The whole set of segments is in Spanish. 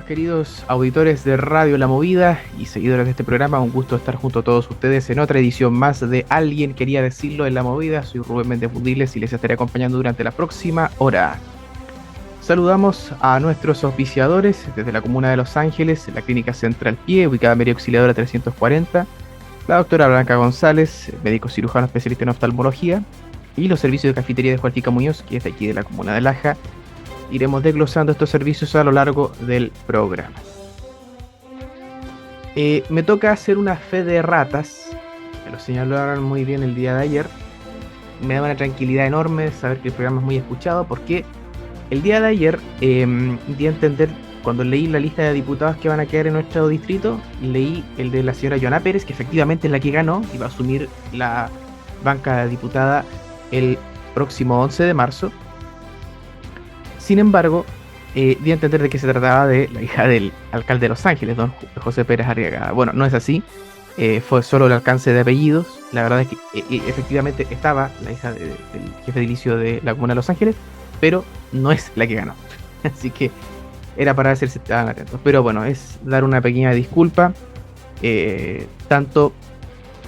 queridos auditores de Radio La Movida y seguidores de este programa. Un gusto estar junto a todos ustedes en otra edición más de Alguien Quería Decirlo en La Movida. Soy Rubén Méndez Budiles y les estaré acompañando durante la próxima hora. Saludamos a nuestros auspiciadores desde la Comuna de Los Ángeles, la Clínica Central Pie, ubicada en María Auxiliadora 340, la doctora Blanca González, médico cirujano especialista en oftalmología, y los servicios de cafetería de Juantica Muñoz, que es de aquí de la Comuna de Laja. Iremos desglosando estos servicios a lo largo del programa. Me toca hacer una fe de ratas, me lo señalaron muy bien el día de ayer. Me da una tranquilidad enorme saber que el programa es muy escuchado, porque el día de ayer di a entender, cuando leí la lista de diputados que van a quedar en nuestro distrito, leí el de la señora Joana Pérez, que efectivamente es la que ganó y va a asumir la banca de diputada el próximo 11 de marzo. Sin embargo, di a entender de que se trataba de la hija del alcalde de Los Ángeles, don José Pérez Arriagada. Bueno, no es así, fue solo el alcance de apellidos. La verdad es que efectivamente estaba la hija del jefe edilicio de la Comuna de Los Ángeles, pero no es la que ganó. Así que era para ver si estaban atentos. Pero bueno, es dar una pequeña disculpa, tanto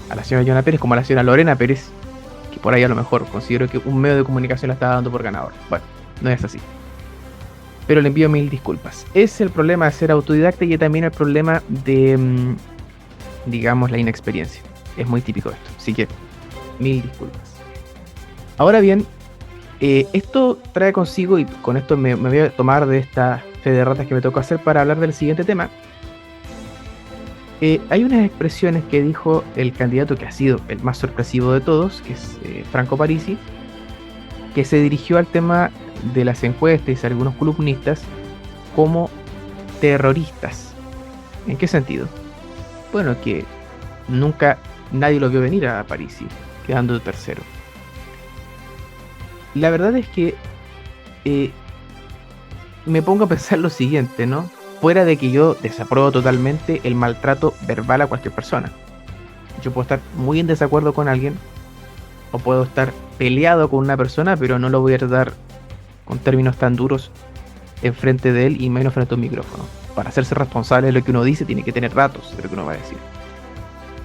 a la señora Joana Pérez como a la señora Lorena Pérez, que por ahí a lo mejor considero que un medio de comunicación la estaba dando por ganador. Bueno, no es así, pero le envío mil disculpas. Es el problema de ser autodidacta y también el problema de, digamos, la inexperiencia. Es muy típico esto, así que mil disculpas. Ahora bien, esto trae consigo, y con esto me voy a tomar de esta fe de ratas que me tocó hacer para hablar del siguiente tema. Hay unas expresiones que dijo el candidato que ha sido el más sorpresivo de todos, que es Franco Parisi, que se dirigió al tema de las encuestas y algunos columnistas como terroristas. ¿En qué sentido? Bueno, que nunca nadie lo vio venir a Parisi, quedando tercero. La verdad es que me pongo a pensar lo siguiente, ¿no? Fuera de que yo desapruebo totalmente el maltrato verbal a cualquier persona. Yo puedo estar muy en desacuerdo con alguien, o puedo estar peleado con una persona, pero no lo voy a tratar con términos tan duros enfrente de él, y menos frente a un micrófono. Para hacerse responsable de lo que uno dice, tiene que tener datos de lo que uno va a decir.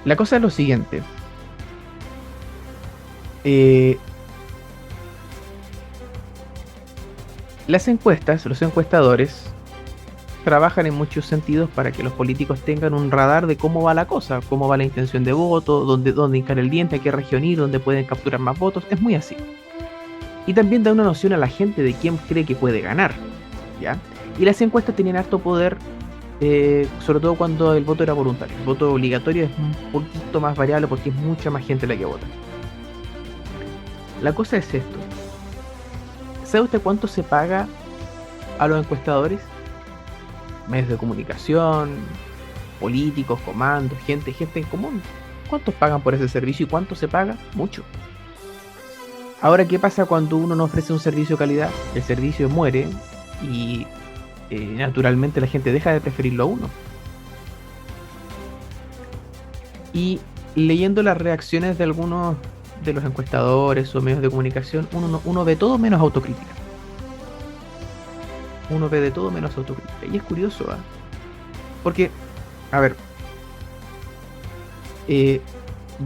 La cosa es lo siguiente. Las encuestas, los encuestadores, trabajan en muchos sentidos para que los políticos tengan un radar de cómo va la cosa, cómo va la intención de voto, dónde hincar el diente, a qué región ir, dónde pueden capturar más votos. Es muy así. Y también da una noción a la gente de quién cree que puede ganar, ¿ya? Y las encuestas tenían harto poder, sobre todo cuando el voto era voluntario. El voto obligatorio es un poquito más variable porque es mucha más gente la que vota. La cosa es esto. ¿Sabe usted cuánto se paga a los encuestadores? Medios de comunicación, políticos, comandos, gente en común. ¿Cuántos pagan por ese servicio y cuánto se paga? Mucho. Ahora, ¿qué pasa cuando uno no ofrece un servicio de calidad? El servicio muere y naturalmente la gente deja de preferirlo a uno. Y leyendo las reacciones de algunos de los encuestadores o medios de comunicación, uno ve todo menos autocrítica. Uno ve de todo menos autocrítica. Y es curioso, ¿eh? Porque, a ver,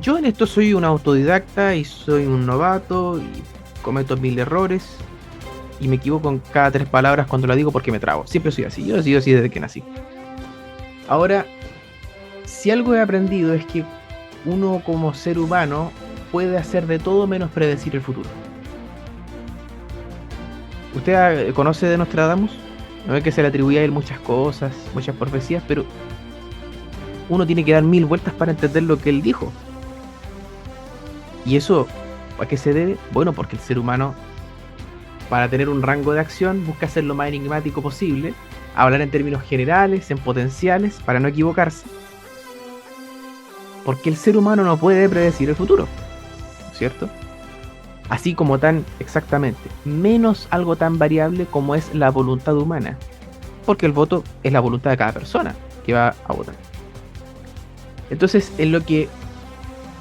yo en esto soy un autodidacta y soy un novato y cometo mil errores y me equivoco en cada 3 palabras cuando la digo porque me trago. Siempre soy así, yo he sido así desde que nací. Ahora, si algo he aprendido es que uno como ser humano puede hacer de todo menos predecir el futuro. ¿Usted conoce de Nostradamus? No es que se le atribuía a él muchas cosas, muchas profecías, pero uno tiene que dar 1000 vueltas para entender lo que él dijo. ¿Y eso a qué se debe? Bueno, porque el ser humano, para tener un rango de acción, busca ser lo más enigmático posible, hablar en términos generales, en potenciales, para no equivocarse. Porque el ser humano no puede predecir el futuro, ¿cierto? Así como tan exactamente, menos algo tan variable como es la voluntad humana, porque el voto es la voluntad de cada persona que va a votar. Entonces, en lo que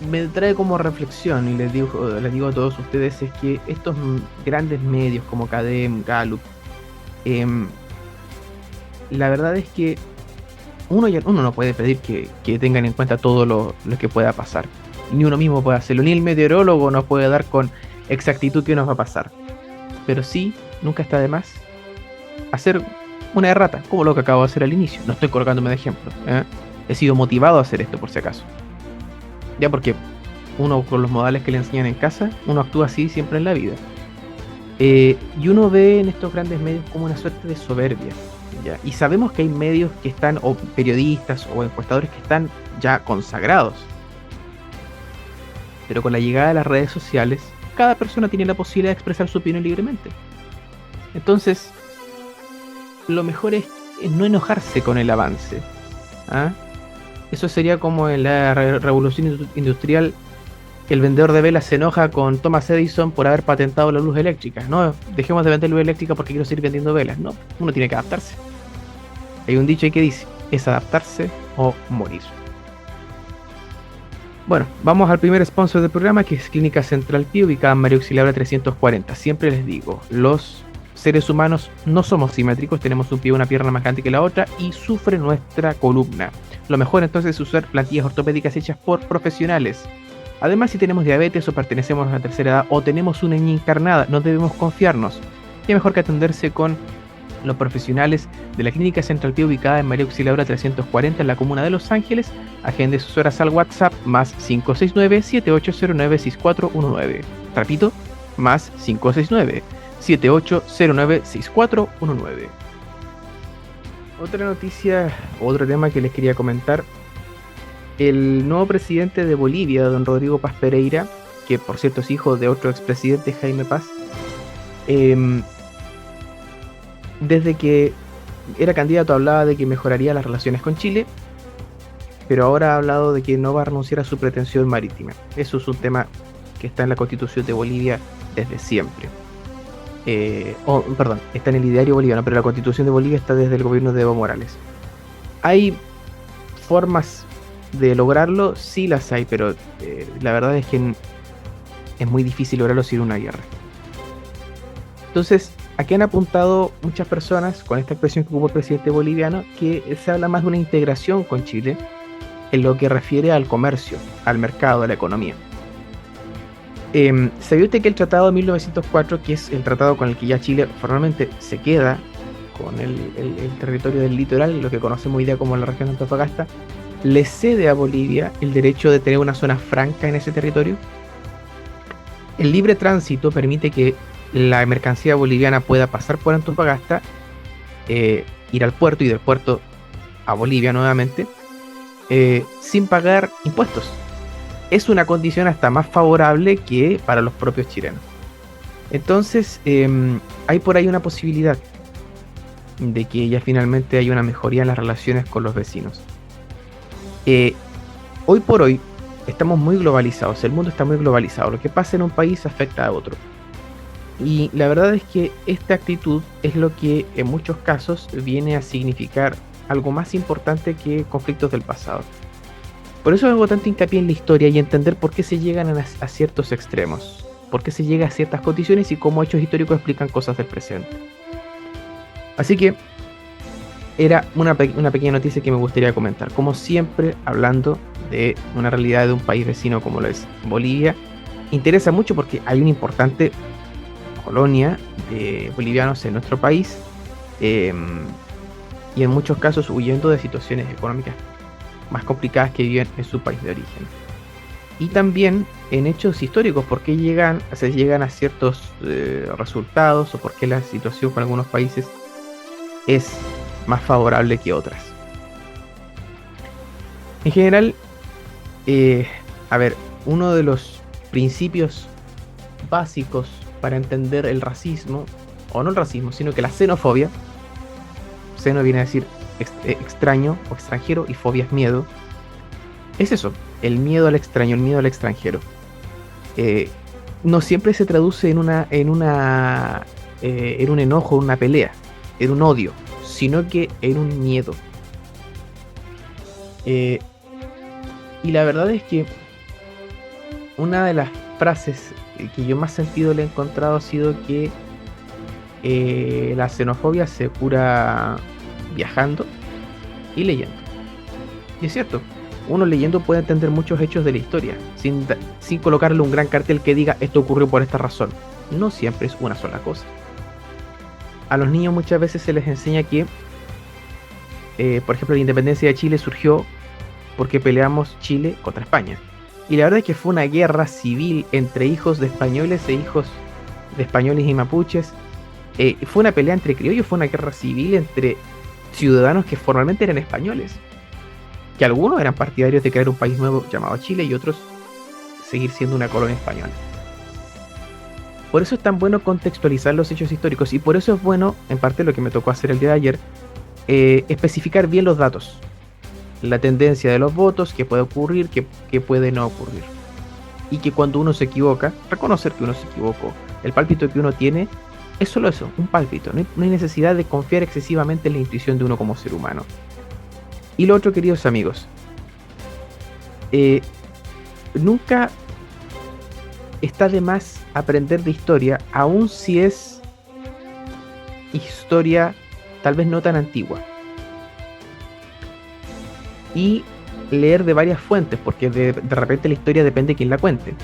me trae como reflexión, y les digo a todos ustedes, es que estos grandes medios como Cadem, Gallup, la verdad es que uno no puede pedir que tengan en cuenta todo lo que pueda pasar. Ni uno mismo puede hacerlo, ni el meteorólogo nos puede dar con exactitud qué nos va a pasar. Pero sí, nunca está de más hacer una errata, como lo que acabo de hacer al inicio. No estoy colocándome de ejemplo. He sido motivado a hacer esto por si acaso. Ya porque uno con los modales que le enseñan en casa, uno actúa así siempre en la vida. Y uno ve en estos grandes medios como una suerte de soberbia. ¿Ya? Y sabemos que hay medios que están, o periodistas o encuestadores que están ya consagrados. Pero con la llegada de las redes sociales, cada persona tiene la posibilidad de expresar su opinión libremente. Entonces, lo mejor es no enojarse con el avance. ¿Ah? Eso sería como en la revolución industrial, el vendedor de velas se enoja con Thomas Edison por haber patentado la luz eléctrica. No, dejemos de vender luz eléctrica porque quiero seguir vendiendo velas. No, uno tiene que adaptarse. Hay un dicho ahí que dice, es adaptarse o morir. Bueno, vamos al primer sponsor del programa, que es Clínica Central Pie, ubicada en María Auxiliadora 340. Siempre les digo, los seres humanos no somos simétricos, tenemos un pie y una pierna más grande que la otra y sufre nuestra columna. Lo mejor entonces es usar plantillas ortopédicas hechas por profesionales. Además, si tenemos diabetes o pertenecemos a la tercera edad o tenemos una niña encarnada, no debemos confiarnos. Y es mejor que atenderse con los profesionales de la Clínica Central Pie, ubicada en María Auxiliadora 340 en la comuna de Los Ángeles. Agende sus horas al WhatsApp más 569-7809-6419. Repito, más 569-7809-6419. Otra noticia, otro tema que les quería comentar. El nuevo presidente de Bolivia, don Rodrigo Paz Pereira, que por cierto es hijo de otro expresidente, Jaime Paz, desde que era candidato hablaba de que mejoraría las relaciones con Chile, pero ahora ha hablado de que no va a renunciar a su pretensión marítima. Eso es un tema que está en la Constitución de Bolivia desde siempre. Está en el ideario boliviano, pero la Constitución de Bolivia está desde el gobierno de Evo Morales. ¿Hay formas de lograrlo? Sí las hay, pero la verdad es que es muy difícil lograrlo sin una guerra. Entonces, aquí han apuntado muchas personas con esta expresión que ocupó el presidente boliviano, que se habla más de una integración con Chile en lo que refiere al comercio, al mercado, a la economía. ¿Sabía usted que el Tratado de 1904, que es el tratado con el que ya Chile formalmente se queda con el territorio del litoral, lo que conocemos hoy día como la región de Antofagasta, le cede a Bolivia el derecho de tener una zona franca en ese territorio? El libre tránsito permite que la mercancía boliviana pueda pasar por Antofagasta, ir al puerto y del puerto a Bolivia nuevamente, sin pagar impuestos. Es una condición hasta más favorable que para los propios chilenos. Entonces, hay por ahí una posibilidad de que ya finalmente haya una mejoría en las relaciones con los vecinos. Hoy por hoy estamos muy globalizados, el mundo está muy globalizado, lo que pasa en un país afecta a otro. Y la verdad es que esta actitud es lo que en muchos casos viene a significar algo más importante que conflictos del pasado. Por eso hago tanto hincapié en la historia y entender por qué se llegan a ciertos extremos, por qué se llega a ciertas condiciones y cómo hechos históricos explican cosas del presente. Así que era una pequeña noticia que me gustaría comentar. Como siempre, hablando de una realidad de un país vecino como lo es Bolivia, interesa mucho porque hay una importante colonia de bolivianos en nuestro país, y en muchos casos huyendo de situaciones económicas más complicadas que viven en su país de origen. Y también en hechos históricos, por qué se llegan a ciertos resultados o por qué la situación con algunos países es más favorable que otras. En general, uno de los principios básicos para entender el racismo, o no el racismo, sino que la xenofobia, xeno viene a decir extraño o extranjero y fobia es miedo, es eso, el miedo al extraño, el miedo al extranjero. No siempre se traduce en un enojo, en una pelea, en un odio, sino que en un miedo. Y la verdad es que una de las frases que yo más sentido le he encontrado ha sido que la xenofobia se cura viajando y leyendo. Y es cierto, uno leyendo puede entender muchos hechos de la historia, sin colocarle un gran cartel que diga esto ocurrió por esta razón. No siempre es una sola cosa. A los niños muchas veces se les enseña que, por ejemplo, la independencia de Chile surgió porque peleamos Chile contra España. Y la verdad es que fue una guerra civil entre hijos de españoles e hijos de españoles y mapuches. Fue una pelea entre criollos, fue una guerra civil entre ciudadanos que formalmente eran españoles. Que algunos eran partidarios de crear un país nuevo llamado Chile y otros seguir siendo una colonia española. Por eso es tan bueno contextualizar los hechos históricos y por eso es bueno, en parte lo que me tocó hacer el día de ayer, especificar bien los datos, la tendencia de los votos, qué puede ocurrir, qué puede no ocurrir. Y que cuando uno se equivoca, reconocer que uno se equivocó. El pálpito que uno tiene es solo eso, un pálpito. No hay necesidad de confiar excesivamente en la intuición de uno como ser humano. Y lo otro, queridos amigos, nunca está de más aprender de historia, aun si es historia tal vez no tan antigua. Y leer de varias fuentes, porque de repente la historia depende de quién la cuente.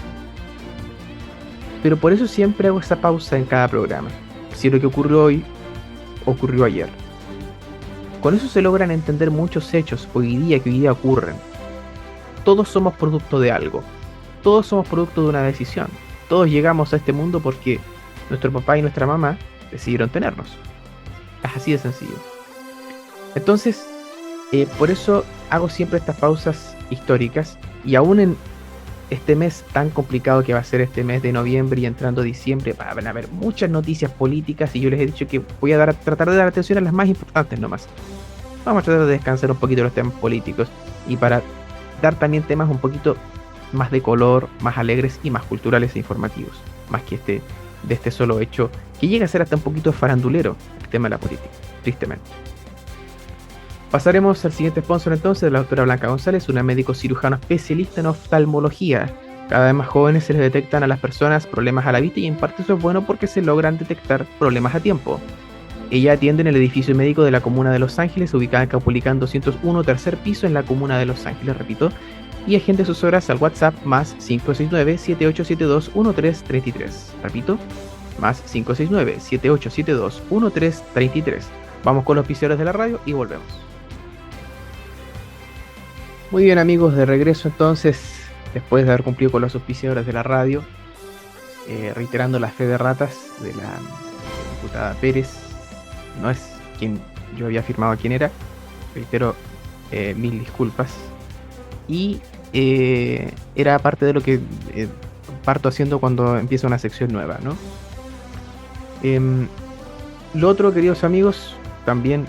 Pero por eso siempre hago esa pausa en cada programa. Si lo que ocurrió hoy, ocurrió ayer. Con eso se logran entender muchos hechos que hoy día ocurren. Todos somos producto de algo. Todos somos producto de una decisión. Todos llegamos a este mundo porque nuestro papá y nuestra mamá decidieron tenernos. Es así de sencillo. Entonces, por eso hago siempre estas pausas históricas. Y aún en este mes tan complicado que va a ser este mes de noviembre y entrando diciembre, van a haber muchas noticias políticas y yo les he dicho que voy a tratar de dar atención a las más importantes nomás. Vamos a tratar de descansar un poquito los temas políticos y para dar también temas un poquito más de color, más alegres y más culturales e informativos, más que de este solo hecho que llega a ser hasta un poquito farandulero el tema de la política, tristemente. Pasaremos al siguiente sponsor entonces, de la doctora Blanca González, una médico cirujano especialista en oftalmología. Cada vez más jóvenes se les detectan a las personas problemas a la vista y en parte eso es bueno porque se logran detectar problemas a tiempo. Ella atiende en el edificio médico de la Comuna de Los Ángeles, ubicada en Caupolicán 201, tercer piso en la Comuna de Los Ángeles, repito, y agende sus horas al WhatsApp más 569-7872-1333. Repito, más 569-7872-1333. Vamos con los auspiciadores de la radio y volvemos. Muy bien amigos, de regreso entonces, después de haber cumplido con los auspiciadores de la radio, reiterando la fe de ratas de la diputada Pérez, no es quien yo había afirmado quién era, reitero mil disculpas, y era parte de lo que parto haciendo cuando empieza una sección nueva, ¿no? Lo otro, queridos amigos, también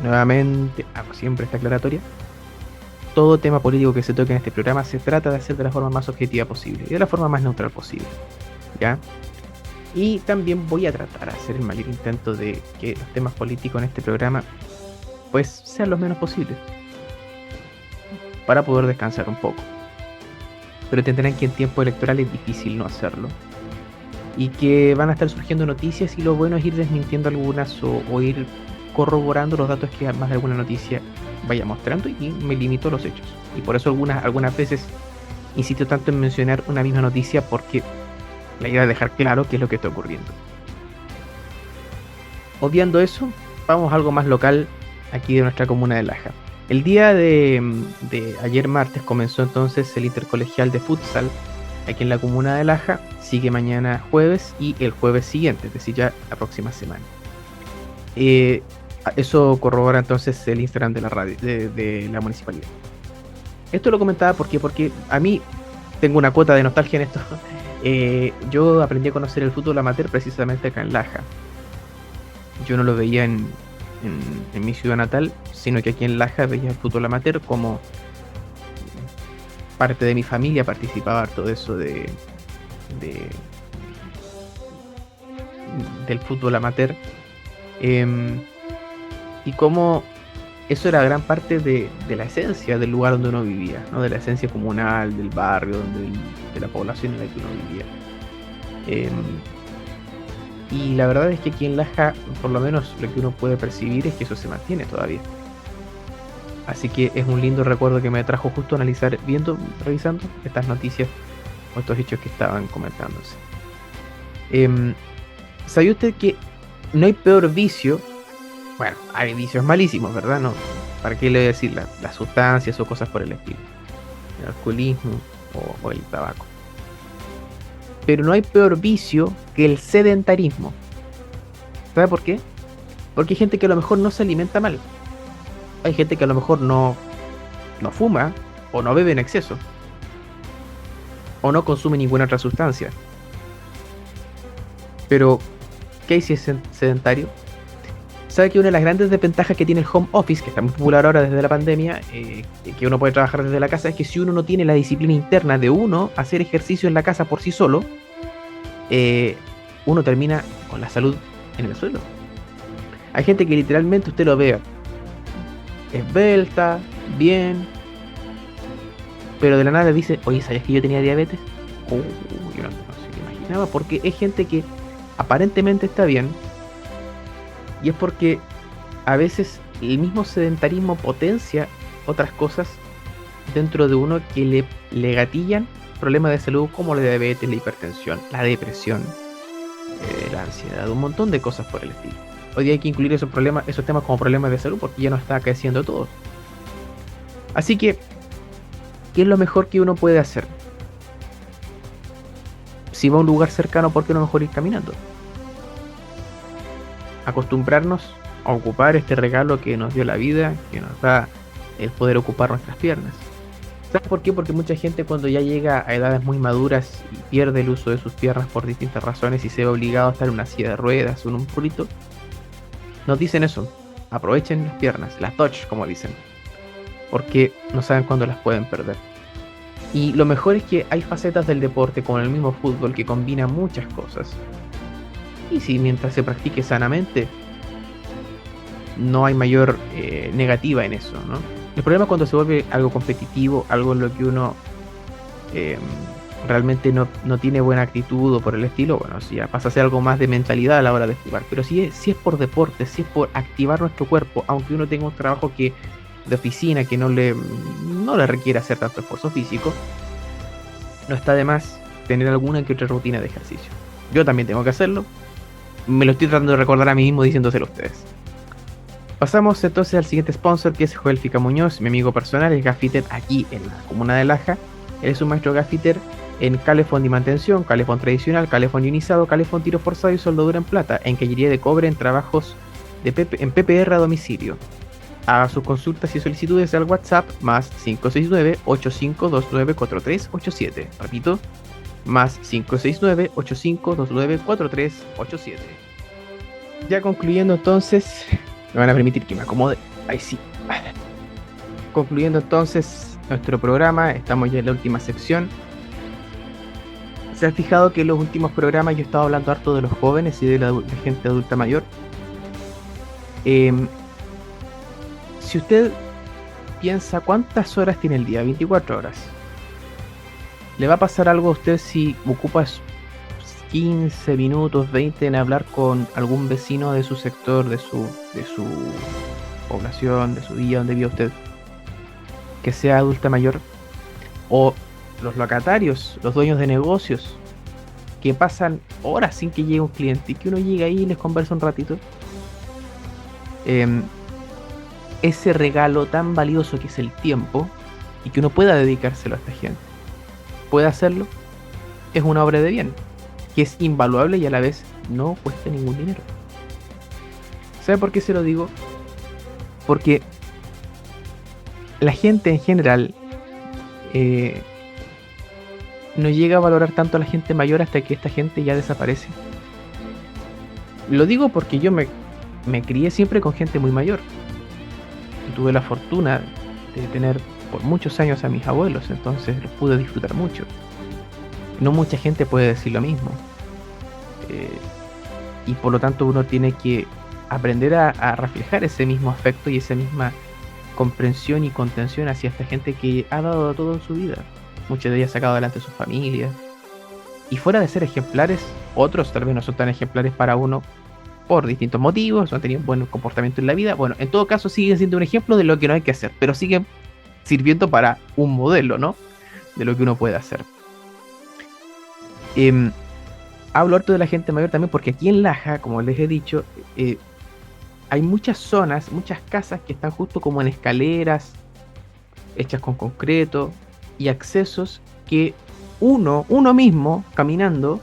nuevamente hago siempre esta aclaratoria. Todo tema político que se toque en este programa se trata de hacer de la forma más objetiva posible y de la forma más neutral posible, ¿ya? Y también voy a tratar de hacer el mayor intento de que los temas políticos en este programa pues sean los menos posibles para poder descansar un poco. Pero entenderán que en tiempo electoral es difícil no hacerlo y que van a estar surgiendo noticias y lo bueno es ir desmintiendo algunas o ir corroborando los datos que más de alguna noticia vaya mostrando y me limito a los hechos. Y por eso algunas veces insisto tanto en mencionar una misma noticia porque la idea es dejar claro qué es lo que está ocurriendo. Obviando eso, vamos a algo más local aquí de nuestra comuna de Laja. El día de ayer martes comenzó entonces el intercolegial de futsal aquí en la comuna de Laja. Sigue mañana jueves y el jueves siguiente, es decir, ya la próxima semana. Eso corrobora entonces el Instagram de la radio, de la municipalidad. Esto lo comentaba porque a mí tengo una cuota de nostalgia en esto. Yo aprendí a conocer el fútbol amateur precisamente acá en Laja. Yo no lo veía en mi ciudad natal, sino que aquí en Laja veía el fútbol amateur como parte de mi familia, participaba harto de eso del fútbol amateur. Y como eso era gran parte de la esencia del lugar donde uno vivía, ¿no? De la esencia comunal, del barrio, de la población en la que uno vivía. Y la verdad es que aquí en Laja, por lo menos lo que uno puede percibir es que eso se mantiene todavía. Así que es un lindo recuerdo que me trajo justo a analizar, revisando estas noticias o estos hechos que estaban comentándose. Em, ¿Sabía usted que no hay peor vicio? Bueno, hay vicios malísimos, ¿verdad? No, ¿para qué le voy a decir las sustancias o cosas por el estilo? El alcoholismo o el tabaco. Pero no hay peor vicio que el sedentarismo. ¿Sabe por qué? Porque hay gente que a lo mejor no se alimenta mal. Hay gente que a lo mejor no fuma o no bebe en exceso o no consume ninguna otra sustancia. Pero, ¿qué hay si es sedentario? Sabe que una de las grandes desventajas que tiene el home office, que está muy popular ahora desde la pandemia, que uno puede trabajar desde la casa, es que si uno no tiene la disciplina interna de uno hacer ejercicio en la casa por sí solo, uno termina con la salud en el suelo. Hay gente que literalmente usted lo ve esbelta, bien, pero de la nada dice, oye, ¿sabías que yo tenía diabetes? Yo no se lo imaginaba, porque es gente que aparentemente está bien, y es porque a veces el mismo sedentarismo potencia otras cosas dentro de uno que le gatillan problemas de salud como la diabetes, la hipertensión, la depresión, la ansiedad, un montón de cosas por el estilo. Hoy día hay que incluir esos temas como problemas de salud porque ya nos está acaeciendo todo. Así que, ¿qué es lo mejor que uno puede hacer? Si va a un lugar cercano, ¿por qué no mejor ir caminando? Acostumbrarnos a ocupar este regalo que nos dio la vida, que nos da el poder ocupar nuestras piernas. ¿Sabes por qué? Porque mucha gente cuando ya llega a edades muy maduras y pierde el uso de sus piernas por distintas razones y se ve obligado a estar en una silla de ruedas o en un purito, nos dicen eso, aprovechen las piernas, las touch como dicen, porque no saben cuándo las pueden perder. Y lo mejor es que hay facetas del deporte como el mismo fútbol que combina muchas cosas. Y si mientras se practique sanamente, no hay mayor negativa en eso, ¿no? El problema es cuando se vuelve algo competitivo, algo en lo que uno realmente no tiene buena actitud o por el estilo, bueno, si ya pasa a ser algo más de mentalidad a la hora de jugar. Pero si es por deporte, si es por activar nuestro cuerpo, aunque uno tenga un trabajo de oficina que no le requiere hacer tanto esfuerzo físico, no está de más tener alguna que otra rutina de ejercicio. Yo también tengo que hacerlo. Me lo estoy tratando de recordar a mí mismo diciéndoselo a ustedes. Pasamos entonces al siguiente sponsor, que es Joel Fica Muñoz, mi amigo personal, es gaffiter aquí en la comuna de Laja. Él es un maestro gaffiter en calefón y mantención, calefón tradicional, calefón ionizado, calefón tiro forzado y soldadura en plata, en cañería de cobre, en trabajos en PPR a domicilio. Haga sus consultas y solicitudes al WhatsApp más 569-8529-4387. Repito, más 569-8529-4387. Ya concluyendo entonces, me van a permitir que me acomode. Ahí sí. Concluyendo entonces nuestro programa, estamos ya en la última sección. ¿Se ha fijado que en los últimos programas yo he estado hablando harto de los jóvenes y de la gente adulta mayor? Si usted piensa cuántas horas tiene el día, 24 horas, ¿le va a pasar algo a usted si ocupas 15 minutos, 20 en hablar con algún vecino de su sector, de su población, de su villa donde vive usted, que sea adulta mayor? O los locatarios, los dueños de negocios, que pasan horas sin que llegue un cliente y que uno llega ahí y les conversa un ratito. Ese regalo tan valioso que es el tiempo y que uno pueda dedicárselo a esta gente, puede hacerlo, es una obra de bien que es invaluable y a la vez no cuesta ningún dinero. ¿Sabe por qué se lo digo? Porque la gente en general no llega a valorar tanto a la gente mayor hasta que esta gente ya desaparece. Lo digo porque yo me crié siempre con gente muy mayor. Tuve la fortuna de tener por muchos años a mis abuelos, entonces los pude disfrutar mucho. No mucha gente puede decir lo mismo. Y por lo tanto uno tiene que aprender a reflejar ese mismo afecto y esa misma comprensión y contención hacia esta gente que ha dado todo en su vida. Muchas de ellas han sacado adelante sus familias. Y fuera de ser ejemplares, otros tal vez no son tan ejemplares para uno por distintos motivos, no han tenido buen comportamiento en la vida. Bueno, en todo caso siguen siendo un ejemplo de lo que no hay que hacer, pero siguen sirviendo para un modelo, ¿no? De lo que uno puede hacer. Hablo harto de la gente mayor también porque aquí en Laja, como les he dicho, hay muchas zonas, muchas casas que están justo como en escaleras, hechas con concreto, y accesos que uno mismo, caminando,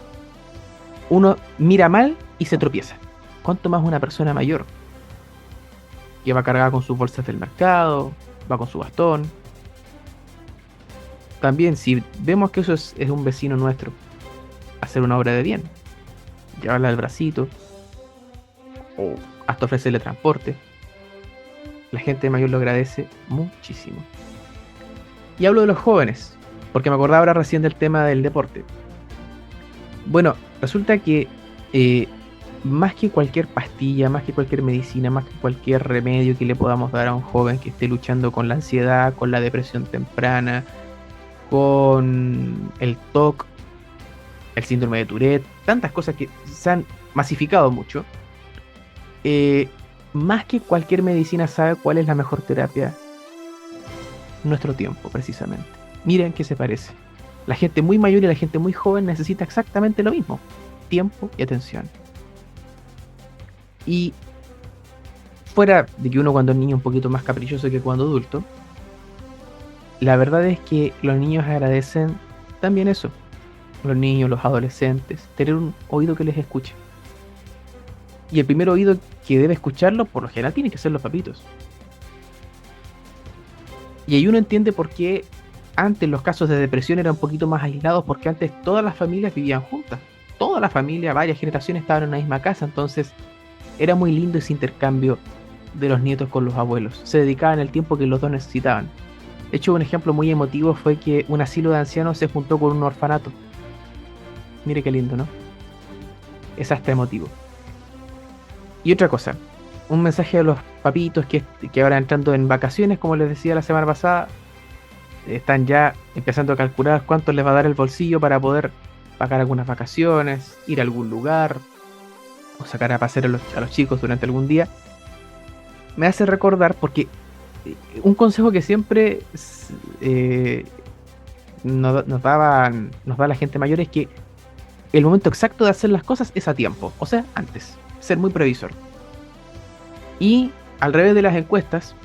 uno mira mal y se tropieza. ¿Cuánto más una persona mayor que va cargada con sus bolsas del mercado, va con su bastón? También, si vemos que eso es un vecino nuestro, hacer una obra de bien, llevarla al bracito, o hasta ofrecerle transporte, la gente mayor lo agradece muchísimo. Y hablo de los jóvenes, porque me acordaba ahora recién del tema del deporte. Bueno, resulta que más que cualquier pastilla, más que cualquier medicina, más que cualquier remedio que le podamos dar a un joven que esté luchando con la ansiedad, con la depresión temprana, con el TOC, el síndrome de Tourette, tantas cosas que se han masificado mucho, más que cualquier medicina sabe cuál es la mejor terapia. Nuestro tiempo, precisamente. Miren qué se parece. La gente muy mayor y la gente muy joven necesita exactamente lo mismo: tiempo y atención. Y fuera de que uno cuando es niño es un poquito más caprichoso que cuando adulto, la verdad es que los niños agradecen también eso. Los niños, los adolescentes, tener un oído que les escuche. Y el primer oído que debe escucharlo, por lo general, tiene que ser los papitos. Y ahí uno entiende por qué antes los casos de depresión eran un poquito más aislados, porque antes todas las familias vivían juntas. Toda la familia, varias generaciones estaban en una misma casa, entonces era muy lindo ese intercambio de los nietos con los abuelos. Se dedicaban el tiempo que los dos necesitaban. De hecho, un ejemplo muy emotivo fue que un asilo de ancianos se juntó con un orfanato. Mire qué lindo, ¿no? Es hasta emotivo. Y otra cosa, un mensaje a los papitos que ahora entrando en vacaciones, como les decía la semana pasada, están ya empezando a calcular cuánto les va a dar el bolsillo para poder pagar algunas vacaciones, ir a algún lugar, o sacar a pasear a los chicos durante algún día. Me hace recordar, porque un consejo que siempre nos da la gente mayor es que el momento exacto de hacer las cosas es a tiempo, o sea, antes, ser muy previsor. Y al revés de las encuestas,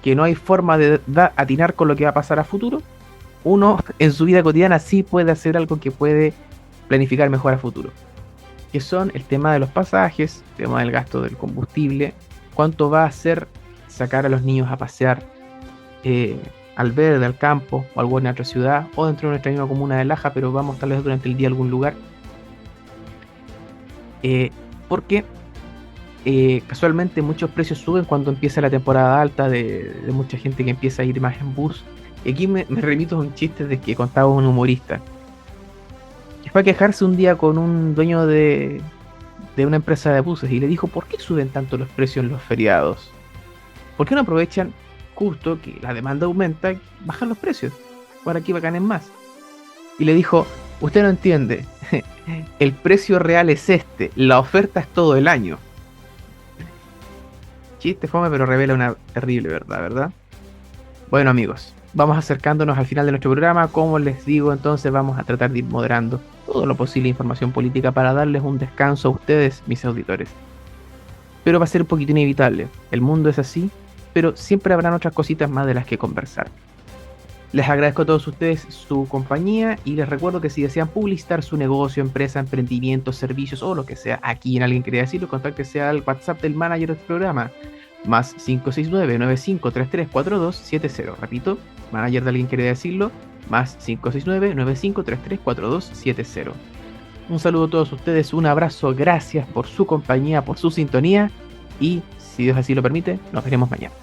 que no hay forma de atinar con lo que va a pasar a futuro, uno en su vida cotidiana sí puede hacer algo que puede planificar mejor a futuro, que son el tema de los pasajes, el tema del gasto del combustible, cuánto va a hacer sacar a los niños a pasear al verde, al campo, o alguna otra ciudad, o dentro de nuestra misma comuna de Laja, pero vamos tal vez durante el día a algún lugar. Porque casualmente muchos precios suben cuando empieza la temporada alta de mucha gente que empieza a ir más en bus. Y aquí me remito a un chiste de que contaba un humorista, que fue a quejarse un día con un dueño de una empresa de buses y le dijo: ¿por qué suben tanto los precios en los feriados? ¿Por qué no aprovechan justo que la demanda aumenta y bajan los precios para que ganen más? Y le dijo: usted no entiende, el precio real es este, la oferta es todo el año. Chiste fome, pero revela una terrible verdad, ¿verdad? Bueno, amigos, vamos acercándonos al final de nuestro programa. Como les digo, entonces vamos a tratar de ir moderando todo lo posible de información política para darles un descanso a ustedes, mis auditores. Pero va a ser un poquito inevitable. El mundo es así, pero siempre habrán otras cositas más de las que conversar. Les agradezco a todos ustedes su compañía y les recuerdo que si desean publicitar su negocio, empresa, emprendimiento, servicios o lo que sea aquí en Alguien Quería Decirlo, contáctese al WhatsApp del manager del programa, más 569-9533-4270. Repito, manager de Alguien Quería Decirlo, más 569-9533-4270. Un saludo a todos ustedes, un abrazo, gracias por su compañía, por su sintonía y, si Dios así lo permite, nos veremos mañana.